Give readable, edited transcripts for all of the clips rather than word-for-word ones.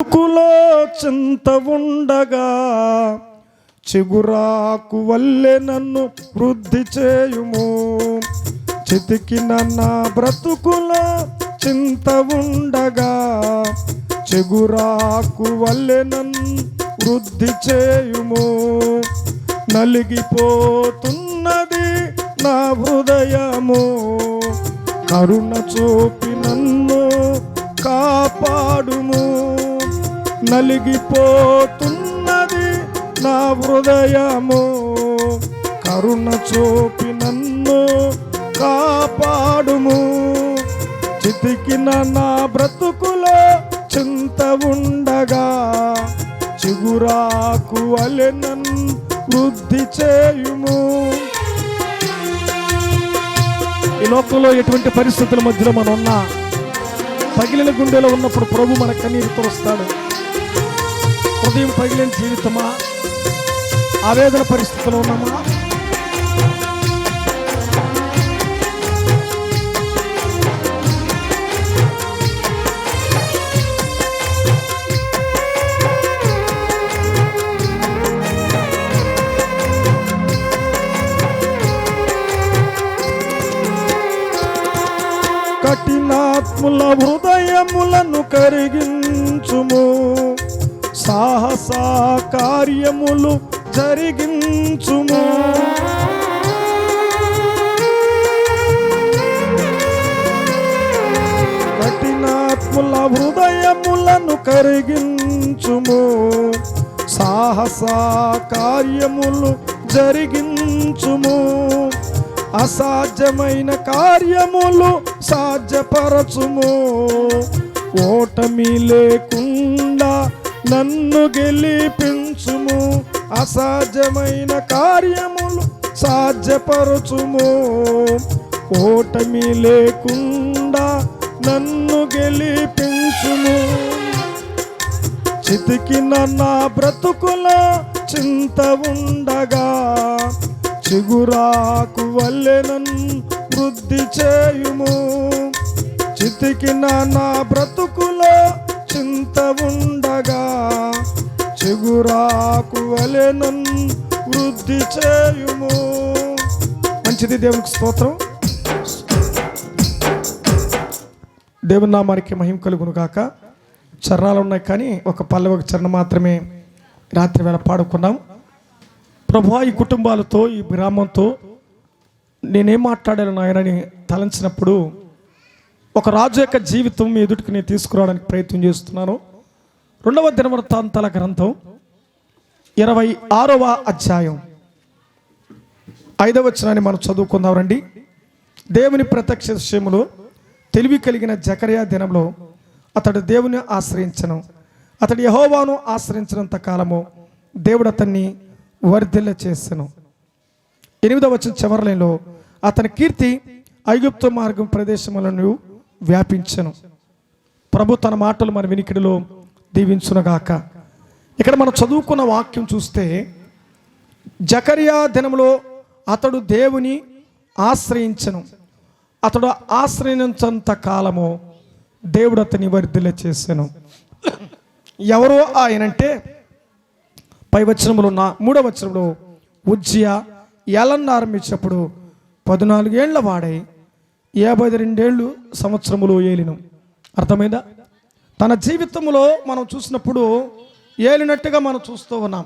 కులో చింత ఉండగా చిగురాకు వల్లే నన్ను వృద్ధి చేయుము. చితికిన నా బ్రతుకులో చింత ఉండగా చిగురాకు వల్లే నన్ను వృద్ధి చేయుము. నలిగిపోతున్నది నా హృదయము, కరుణ చూపి నన్ను కాపాడుము. నలిగిపోతున్నది నా హృదయము, కరుణ చూపి నన్ను కాపాడుము. చితికిన నా బ్రతుకులో చింత ఉండగా చిగురాకు వలె నన్ను వృద్ధి చేయుము. ఈ లోకంలో ఎటువంటి పరిస్థితుల మధ్యలో మనం ఉన్నా, పగిలిన గుండెలో ఉన్నప్పుడు ప్రభు మన కన్నీరు తుడుస్తాడు. హృదయం పగిలిన జీవితమా, ఆవేదన పరిస్థితిలో ఉన్నామా, కఠినాత్ముల హృదయములను కరిగించుము. సాహస కార్యములు జరిగించుము. కఠినాత్ముల హృదయములను కరిగించుము. సాహస కార్యములు జరిగించుము. అసాధ్యమైన కార్యములు సాధ్యపరచుము. ఓటమి లేకుండా నన్ను గెలిపించుము. అసాధ్యమైన కార్యములు సాధ్యపరచుము. ఓటమి లేకుండా నన్ను గెలిపించుము. చితికిన నా బ్రతుకులో చింత ఉండగా చిగురాకు వల్లె నన్ను వృద్ధి చేయుము. చితికిన నా బ్రతుకులో చింత ఉండగా చిగురాకు వలె నన్ను వృద్ధి చేయుము. మంచిది, దేవునికి స్తోత్రం. దేవుని నామానికి మహిమ కలుగును గాక. చరణాలు ఉన్నాయి కానీ ఒక పల్లవి చరణం మాత్రమే రాత్రి వేళ పాడుకున్నాం. ప్రభువా, ఈ కుటుంబాలతో, ఈ గ్రామంతో నేనేం మాట్లాడాను నాయనని తలంచినప్పుడు ఒక రాజు యొక్క జీవితం మీ ఎదుటికి నేను తీసుకురావడానికి ప్రయత్నం చేస్తున్నాను. 2వ దినవృత్తాంతాల గ్రంథం 26వ అధ్యాయం 5వ వచనాన్ని మనం చదువుకుందాం రండి. దేవుని ప్రత్యక్ష విషయములో తెలివి కలిగిన జకర్యా దినంలో అతడు దేవుని ఆశ్రయించను. అతడు యెహోవాను ఆశ్రయించినంత కాలము దేవుడు అతన్ని వర్ధిల్ల చేసెను. 8వ వచనం చివరిలో అతని కీర్తి ఐగుప్తు మార్గం ప్రదేశములను వ్యాపించెను. ప్రభు తన మాటలు మన వినికిడిలో దీవించునుగాక. ఇక్కడ మనం చదువుకున్న వాక్యం చూస్తే, జకర్యా దినంలో అతడు దేవుని ఆశ్రయించెను. అతడు ఆశ్రయించంత కాలము దేవుడు అతని వర్ధిల్ల చేసెను. ఎవరో ఆయనంటే పై వచనంలో 3వ వచనంలో ఉజ్జియా ఏలన్న ఆరంభించినప్పుడు 14 ఏళ్ల వాడై 52 సంవత్సరములు ఏలిను. అర్థమైందా? తన జీవితంలో మనం చూసినప్పుడు ఏలినట్టుగా మనం చూస్తూ ఉన్నాం.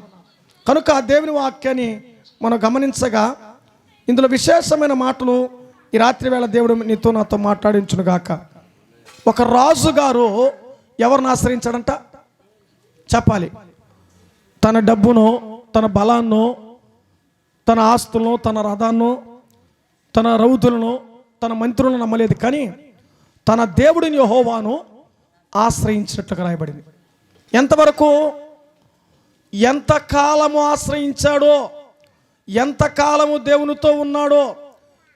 కనుక ఆ దేవుని వాక్యాన్ని మనం గమనించగా ఇందులో విశేషమైన మాటలు ఈ రాత్రి వేళ దేవుడు నీతో నాతో మాట్లాడించునుగాక. ఒక రాజుగారు ఎవరిని ఆశ్రయించాడంట చెప్పాలి. తన డబ్బునో, తన బలాన్నో, తన ఆస్తులను, తన రథాన్నో, తన రౌతులను, తన మంత్రులను నమ్మలేదు, కానీ తన దేవుడిని యెహోవాను ఆశ్రయించినట్లుగా రాయబడింది. ఎంతవరకు? ఎంతకాలము ఆశ్రయించాడో, ఎంతకాలము దేవునితో ఉన్నాడో,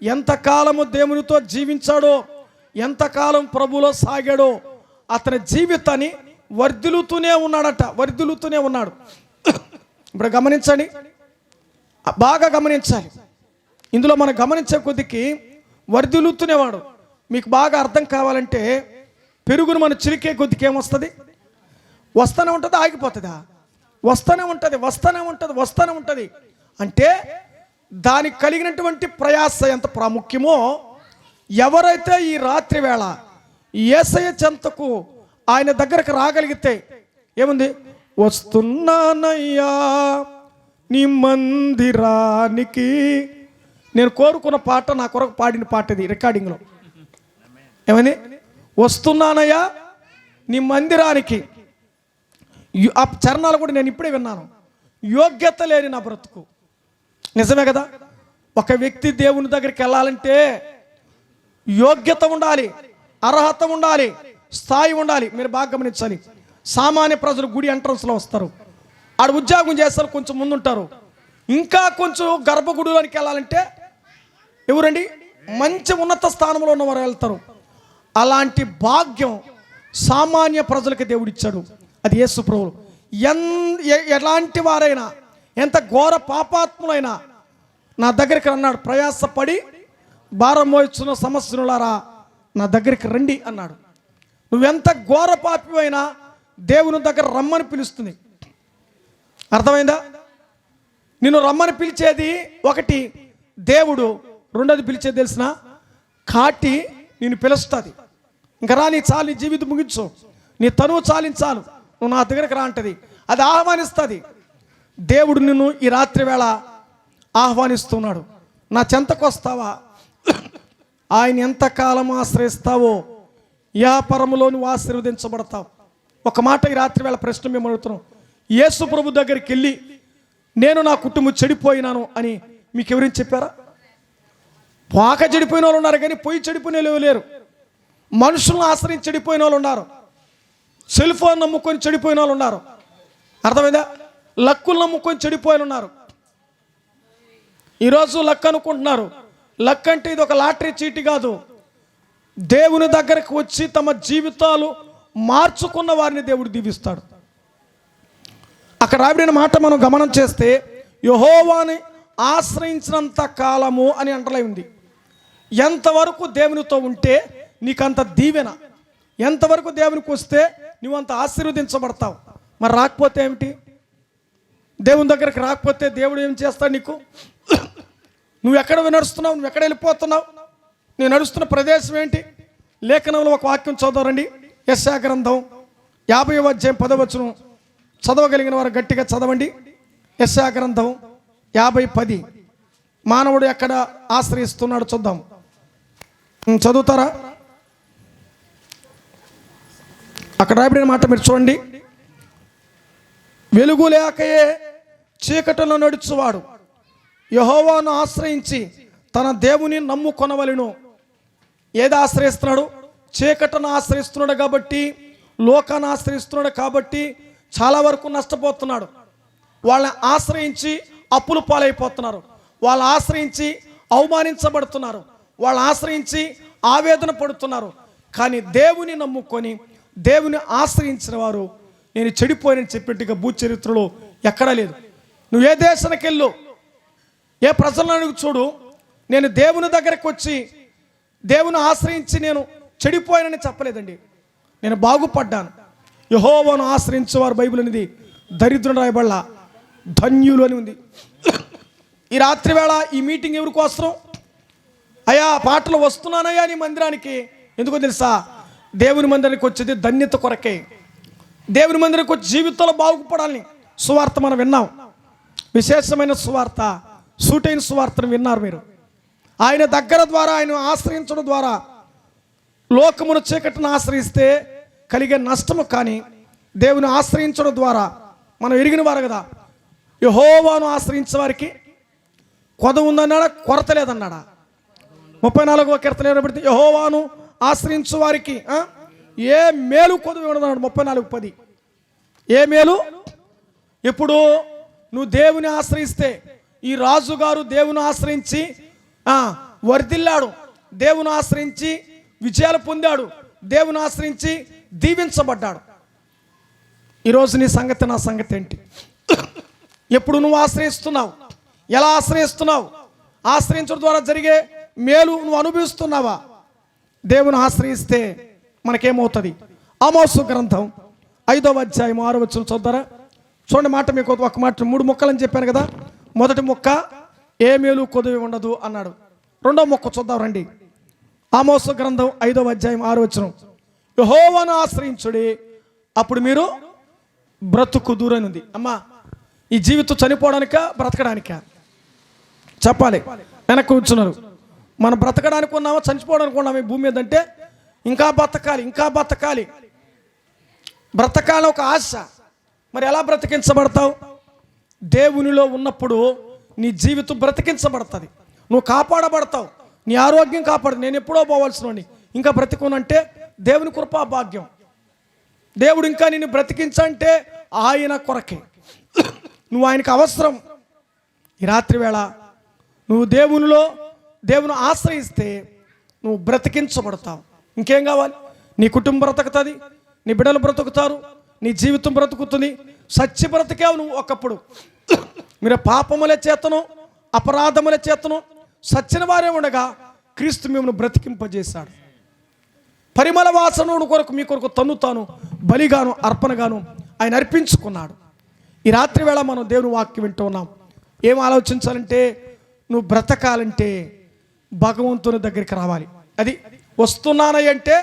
ఎంతకాలము దేవునితో జీవించాడో, ఎంతకాలం ప్రభులో సాగాడో అతని జీవితాన్ని వర్ధిల్లుతూనే ఉన్నాడట. వర్ధిల్లుతూనే ఉన్నాడు. ఇప్పుడు గమనించండి, బాగా గమనించాలి. ఇందులో మనం గమనించే కొద్దికి వర్ధిల్లుతూనేవాడు. మీకు బాగా అర్థం కావాలంటే పెరుగును మనం చిలికే కొద్దికి ఏమొస్తుంది? వస్తూనే ఉంటుంది, ఆగిపోతుందా? వస్తూనే ఉంటుంది, వస్తూనే ఉంటుంది, వస్తూనే ఉంటుంది. అంటే దానికి కలిగినటువంటి ప్రయాస ఎంత ప్రాముఖ్యమో, ఎవరైతే ఈ రాత్రి వేళ యేసయ్య చెంతకు ఆయన దగ్గరకు రాగలిగితే ఏముంది? వస్తున్నానయ్యా నీ మందిరానికి. నేను కోరుకున్న పాట నా కొరకు పాడిన పాట ఇది రికార్డింగ్లో. ఏమని? వస్తున్నానయ్యా నీ మందిరానికి. ఆ చరణాలు కూడా నేను ఇప్పుడే విన్నాను. యోగ్యత లేని నా బ్రతుకు. నిజమే కదా? ఒక వ్యక్తి దేవుని దగ్గరికి వెళ్ళాలంటే యోగ్యత ఉండాలి, అర్హత ఉండాలి, స్థాయి ఉండాలి. మీరు బాగా గమనించాలి. సామాన్య ప్రజలు గుడి ఎంట్రన్స్లో వస్తారు, ఆడ ఉద్యోగం చేస్తారు, కొంచెం ముందుంటారు. ఇంకా కొంచెం గర్భగుడిలోనికి వెళ్ళాలంటే ఎవరండి? మంచి ఉన్నత స్థానంలో ఉన్నవారు వెళ్తారు. అలాంటి భాగ్యం సామాన్య ప్రజలకు దేవుడిచ్చాడు. అది యేసు ప్రభువు. ఎలాంటి వారైనా, ఎంత ఘోర పాపాత్ములైనా నా దగ్గరికి అన్నాడు, ప్రయాసపడి భారం మోయిస్తున్న సమస్యలారా నా దగ్గరికి రండి అన్నాడు. నువ్వెంత ఘోర పాపివైనా దేవుని దగ్గర రమ్మని పిలుస్తుంది. అర్థమైందా? నిన్ను రమ్మని పిలిచేది ఒకటి దేవుడు, రెండోది పిలిచేది తెలిసిన కాటి నిన్ను పిలుస్తుంది. ఇంకా రా, నీ చాలు, నీ జీవితం ముగించు, నీ తనువు చాలించాలు, నువ్వు నా దగ్గరకు రా అంటది. అది ఆహ్వానిస్తుంది. దేవుడు నిన్ను ఈ రాత్రి వేళ ఆహ్వానిస్తున్నాడు. నా చెంతకు వస్తావా? ఆయన ఎంతకాలం ఆశ్రయిస్తావో వ్యాపారంలో నువ్వు ఆశీర్వదించబడతావు. ఒక మాట ఈ రాత్రి వేళ ప్రశ్న మేము అడుగుతున్నాం. యేసు ప్రభు దగ్గరికి వెళ్ళి నేను నా కుటుంబం చెడిపోయినాను అని మీకు ఎవరైనా చెప్పారా? పాక చెడిపోయిన వాళ్ళు ఉన్నారు, కానీ పొయ్యి చెడిపోయిన వాళ్ళు లేరు. మనుషులను ఆశ్రయించి చెడిపోయిన వాళ్ళు ఉన్నారు, సెల్ ఫోన్ నమ్ముకొని చెడిపోయిన వాళ్ళు ఉన్నారు. అర్థమైందా? లక్కులు నమ్ముకొని చెడిపోయిన ఉన్నారు. ఈరోజు లక్ అనుకుంటున్నారు. లక్ అంటే ఇది ఒక లాటరీ చీటి కాదు. దేవుని దగ్గరకు వచ్చి తమ జీవితాలు మార్చుకున్న వారిని దేవుడు దీవిస్తాడు. అక్కడ రాబడిన మాట మనం గమనం చేస్తే యెహోవాని ఆశ్రయించినంత కాలము అని అంటలే ఉంది. ఎంతవరకు దేవునితో ఉంటే నీకంత దీవెన, ఎంతవరకు దేవునికి వస్తే నువ్వు అంత ఆశీర్వదించబడతావు. మరి రాకపోతే ఏమిటి? దేవుని దగ్గరికి రాకపోతే దేవుడు ఏం చేస్తాడు నీకు? నువ్వు ఎక్కడ నడుస్తున్నావు? నువ్వు ఎక్కడ వెళ్ళిపోతున్నావు? నేను నడుస్తున్న ప్రదేశం ఏంటి? లేఖనంలో ఒక వాక్యం చదవరండి. యెషయా గ్రంథం 50వ అధ్యాయం 10వ వచనం చదవగలిగిన వారు గట్టిగా చదవండి. యెషయా గ్రంథం 50:10. మానవుడు ఎక్కడ ఆశ్రయిస్తున్నాడు చూద్దాం. చదువుతారా? అక్కడ రాబడిన మాట మీరు చూడండి. వెలుగు లేకయే చీకటిలో నడుచువాడు యెహోవాను ఆశ్రయించి తన దేవుని నమ్ముకొనవలెను. ఏది ఆశ్రయిస్తున్నాడు? చీకటిని ఆశ్రయిస్తున్నాడు కాబట్టి, లోకాన్ని ఆశ్రయిస్తున్నాడు కాబట్టి చాలా వరకు నష్టపోతున్నాడు. వాళ్ళని ఆశ్రయించి అప్పులు పాలైపోతున్నారు, వాళ్ళు ఆశ్రయించి అవమానించబడుతున్నారు, వాళ్ళు ఆశ్రయించి ఆవేదన పడుతున్నారు. కానీ దేవుని నమ్ముకొని దేవుని ఆశ్రయించిన వారు నేను చెడిపోయానని చెప్పినట్టుగా భూచరిత్రలో ఎక్కడా లేదు. నువ్వు ఏ దేశానికి వెళ్ళు, ఏ ప్రజలను చూడు, నేను దేవుని దగ్గరకు వచ్చి దేవుని ఆశ్రయించి నేను చెడిపోయానని చెప్పలేదండి. నేను బాగుపడ్డాను. యెహోవాను ఆశ్రయించేవారు బైబిల్ అనేది దరిద్రుడు రాయబడలా, ధన్యులు అని ఉంది. ఈ రాత్రి వేళ ఈ మీటింగ్ ఎవరి కోసం? అయ్యా పాటలు వస్తున్నానయ్యా నీ మందిరానికి. ఎందుకో తెలుసా? దేవుని మందిరానికి వచ్చేది ధన్యత కొరకే. దేవుని మందిరానికి వచ్చి జీవితంలో బాగుపడాలని సువార్త మనం విన్నాం. విశేషమైన సువార్త, సూటైన సువార్తను విన్నారు మీరు. ఆయన దగ్గర ద్వారా, ఆయన ఆశ్రయించడం ద్వారా లోకమును చీకటిని ఆశ్రయిస్తే కలిగే నష్టము, కానీ దేవుని ఆశ్రయించడం ద్వారా మనం ఎరిగిన వారు కదా. యెహోవాను ఆశ్రయించే వారికి కొద ఉందన్నాడా? కొరత లేదన్నాడా? 34వ కీర్తన ఏమనబడితే యెహోవాను ఆశ్రయించే వారికి ఏ మేలు కొదువు ఉండదన్నాడు. 34:10. ఏ మేలు? ఇప్పుడు నువ్వు దేవుని ఆశ్రయిస్తే, ఈ రాజుగారు దేవుని ఆశ్రయించి వర్ధిల్లాడు, దేవుని ఆశ్రయించి విజయాలు పొందాడు, దేవుని ఆశ్రయించి దీవించబడ్డాడు. ఈరోజు నీ సంగతి, నా సంగతి ఏంటి? ఎప్పుడు నువ్వు ఆశ్రయిస్తున్నావు? ఎలా ఆశ్రయిస్తున్నావు? ఆశ్రయించడం ద్వారా జరిగే మేలు నువ్వు అనుభవిస్తున్నావా? దేవుని ఆశ్రయిస్తే మనకేమవుతుంది? ఆమోసు గ్రంథం 5వ అధ్యాయం 6వ వచనం చదువుతారా? చూడండి, మాట మీకు ఒక మాట, 3 ముక్కలని చెప్పాను కదా. మొదటి ముక్క ఏ మేలు కొదువి ఉండదు అన్నాడు. రెండో ముక్క చూద్దాం రండి. ఆమోసు గ్రంథం 5వ అధ్యాయం 6వ వచనం, యెహోవాను ఆశ్రయించుడి అప్పుడు మీరు బ్రతుకు దూరనుంది. అమ్మా, ఈ జీవితం చనిపోవడానికా బ్రతకడానికా చెప్పాలి. వెనక్కి కూర్చున్నారు. మనం బ్రతకడానికి ఉన్నామా చనిపోవడానికి ఉన్నామా ఈ భూమి మీద అంటే? ఇంకా బతకాలి, ఇంకా బతకాలి, బ్రతకాలని ఒక ఆశ. మరి ఎలా బ్రతికించబడతావు? దేవునిలో ఉన్నప్పుడు నీ జీవితం బ్రతికించబడుతుంది, నువ్వు కాపాడబడతావు, నీ ఆరోగ్యం కాపాడు. నేను ఎప్పుడో పోవాల్సిన ఇంకా బ్రతికునంటే దేవుని కృపా భాగ్యం. దేవుడు ఇంకా నిన్ను బ్రతికించంటే ఆయన కొరకే, నువ్వు ఆయనకు అవసరం. ఈ రాత్రి వేళ నువ్వు దేవుని ఆశ్రయిస్తే నువ్వు బ్రతికించబడతావు. ఇంకేం కావాలి? నీ కుటుంబం బ్రతుకుతుంది, నీ బిడ్డలు బ్రతుకుతారు, నీ జీవితం బ్రతుకుతుంది. సత్య బ్రతికావు నువ్వు ఒకప్పుడు. మీరు పాపముల చేతను అపరాధముల చేతను సచ్చిన వారే ఉండగా క్రీస్తు మిమ్మల్ని బ్రతికింపజేశాడు. పరిమళ వాసన కొరకు మీ కొరకు తన్నుతాను బలిగాను అర్పణగాను ఆయన అర్పించుకున్నాడు. ఈ రాత్రి వేళ మనం దేవుని వాక్యం వింటూ ఉన్నాం. ఏం ఆలోచించాలంటే, నువ్వు బ్రతకాలంటే భగవంతుని దగ్గరికి రావాలి. అది వస్తున్నానంటే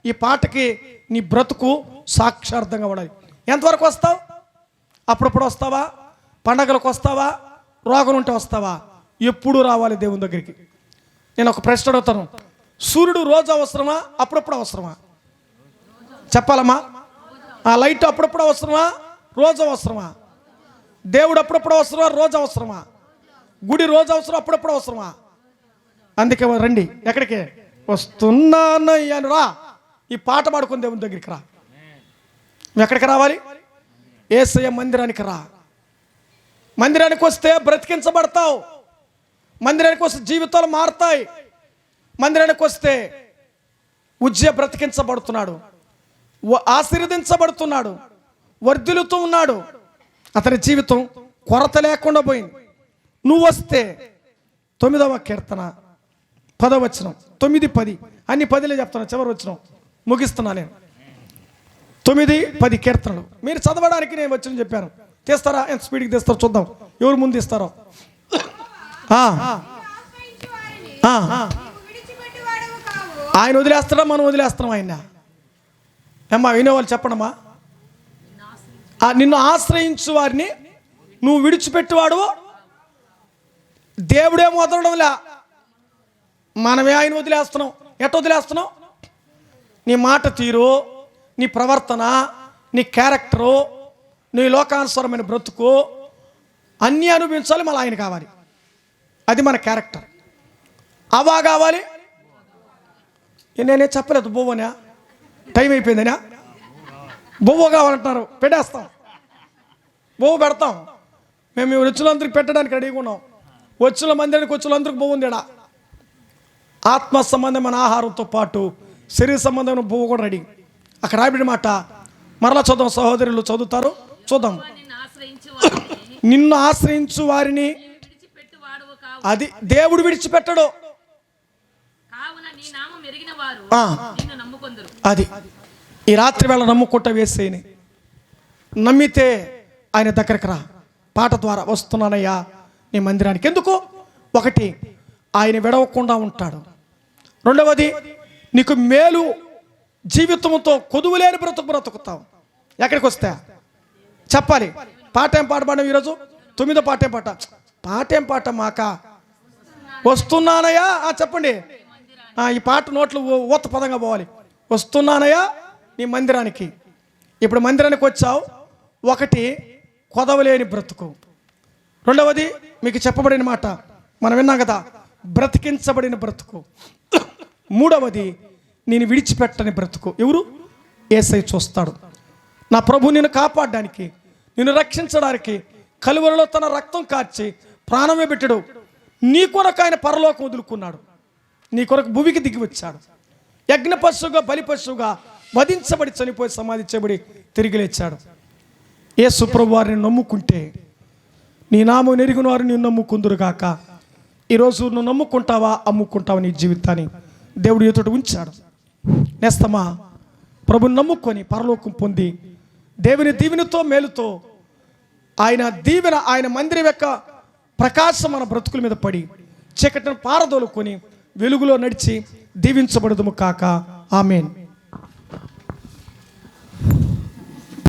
ఈ పాటకి నీ బ్రతుకు సాక్షార్థంగా ఉండాలి. ఎంతవరకు వస్తావు? అప్పుడప్పుడు వస్తావా? పండగలకు వస్తావా? రోగం ఉంటే వస్తావా? ఎప్పుడు రావాలి దేవుని దగ్గరికి? నేను ఒక ప్రశ్న అడుగుతాను, సూర్యుడు రోజు అవసరమా అప్పుడప్పుడు అవసరమా? చెప్పాలమ్మా. ఆ లైట్ అప్పుడప్పుడు అవసరమా రోజు అవసరమా? దేవుడు అప్పుడప్పుడు అవసరమా రోజు అవసరమా? గుడి రోజు అవసరం అప్పుడప్పుడు అవసరమా? అందుకే రండి, ఎక్కడికి వస్తున్నాను రా, ఈ పాట పాడుకుని దేవుని దగ్గరికి రా. నువ్వు ఎక్కడికి రావాలి? యేసయ్య మందిరానికి రా. మందిరానికి వస్తే బ్రతికించబడతావు, మందిరానికి వస్తే జీవితాలు మారుతాయి. మందిరానికి వస్తే ఉజ్జయ బ్రతికించబడుతున్నాడు, ఆశీర్వదించబడుతున్నాడు, వర్ధిల్లుతూ ఉన్నాడు. అతని జీవితం కొరత లేకుండా పోయింది. నువ్వు వస్తే 9వ కీర్తన 10వ వచనం, 9, 10 అన్ని 10లే చెప్తున్నా, చివరి వచనం ముగిస్తున్నా నేను. 9, 10 కీర్తనలు మీరు చదవడానికి నేను వచ్చిన చెప్పాను. తీస్తారా? ఎంత స్పీడ్కి తీస్తారో చూద్దాం, ఎవరు ముందు ఇస్తారో. ఆయన వదిలేస్తాడా మనం వదిలేస్తున్నాం ఆయన? అమ్మా వినేవాళ్ళు చెప్పడమ్మా. నిన్ను ఆశ్రయించు వారిని నువ్వు విడిచిపెట్టువాడు. దేవుడేమో వదలడంలే, మనమే ఆయన వదిలేస్తున్నాం. ఎట్ట వదిలేస్తున్నాం? నీ మాట తీరు, నీ ప్రవర్తన, నీ క్యారెక్టరు, నీ లోకానుసారమైన బ్రతుకు అన్నీ అనుభవించాలి. మళ్ళీ ఆయన కావాలి, అది మన క్యారెక్టర్. అవా కావాలి. నేనే చెప్పలేదు బొవ్వనా, టైం అయిపోయిందనా. బొవ్వ కావాలంటున్నారు, పెట్టేస్తాం, బొవ్వ పెడతాం. మేము వచ్చినందరికి పెట్టడానికి రెడీగా ఉన్నాం. వచ్చిన మందిరానికి వచ్చినందరికి బొవ్వ ఉంది. ఆత్మ సంబంధమైన ఆహారంతో పాటు శరీర సంబంధమైన బొవ్వ కూడా రెడీ. అక్కడ రాబడిన మాట మరలా చూద్దాం, సహోదరులు చదువుతారు, చూద్దాం. నిన్ను ఆశ్రయించు వారిని అది దేవుడు విడిచిపెట్టడు. అది ఈ రాత్రి వేళ నమ్ముకుంటా వేసేయని నమ్మితే ఆయన దగ్గరికి రా. పాట ద్వారా వస్తున్నానయ్యా నీ మందిరానికి. ఎందుకు? ఒకటి, ఆయన విడవకుండా ఉంటాడు. రెండవది, నీకు మేలు జీవితంతో కొదువులేని బ్రతుకుతావు. ఎక్కడికి వస్తా చెప్పాలి. పాట ఏం పాట పాడాం ఈరోజు? 9వ పాట ఏం పాట? పాట ఏం పాట మాక వస్తున్నానయ్యా చెప్పండి. ఈ పాట నోట్లు ఊత పదంగా పోవాలి. వస్తున్నానయ్యా నీ మందిరానికి. ఇప్పుడు మందిరానికి వచ్చావు. ఒకటి, కొదవలేని బ్రతుకు. రెండవది, మీకు చెప్పబడిన మాట మనం విన్నాం కదా, బ్రతికించబడిన బ్రతుకు. మూడవది, నేను విడిచిపెట్టని బ్రతుకు. ఎవరు? యేసయ్య చూస్తాడు. నా ప్రభు నిన్ను కాపాడడానికి, నిన్ను రక్షించడానికి కలువరిలో తన రక్తం కార్చి ప్రాణమే పెట్టాడు. నీ కొరకు ఆయన పరలోకం వదులుకున్నాడు, నీ కొరకు భూమికి దిగి వచ్చాడు. యజ్ఞ పశువుగా బలి పశువుగా వధించబడి చనిపోయి సమాధి చేయబడి తిరిగి లేచాడు. యేసు ప్రభు వారిని నమ్ముకుంటే నీ నామం ఎరిగిన వారు నిన్ను నమ్ముకుందురు కాక. ఈరోజు నువ్వు నమ్ముకుంటావా అమ్ముకుంటావా నీ జీవితాన్ని దేవుడు ఎదుట ఉంచాడు. నేస్తమా ప్రభుని నమ్ముకొని పరలోకం పొంది దేవుని దీవెనతో మేలుతో ఆయన దీవెన, ఆయన మందిరం యొక్క ప్రకాశం మన బ్రతుకుల మీద పడి చీకటిని పారదోలుకొని వెలుగులో నడిచి దీవించబడదుము కాక. ఆమేన్.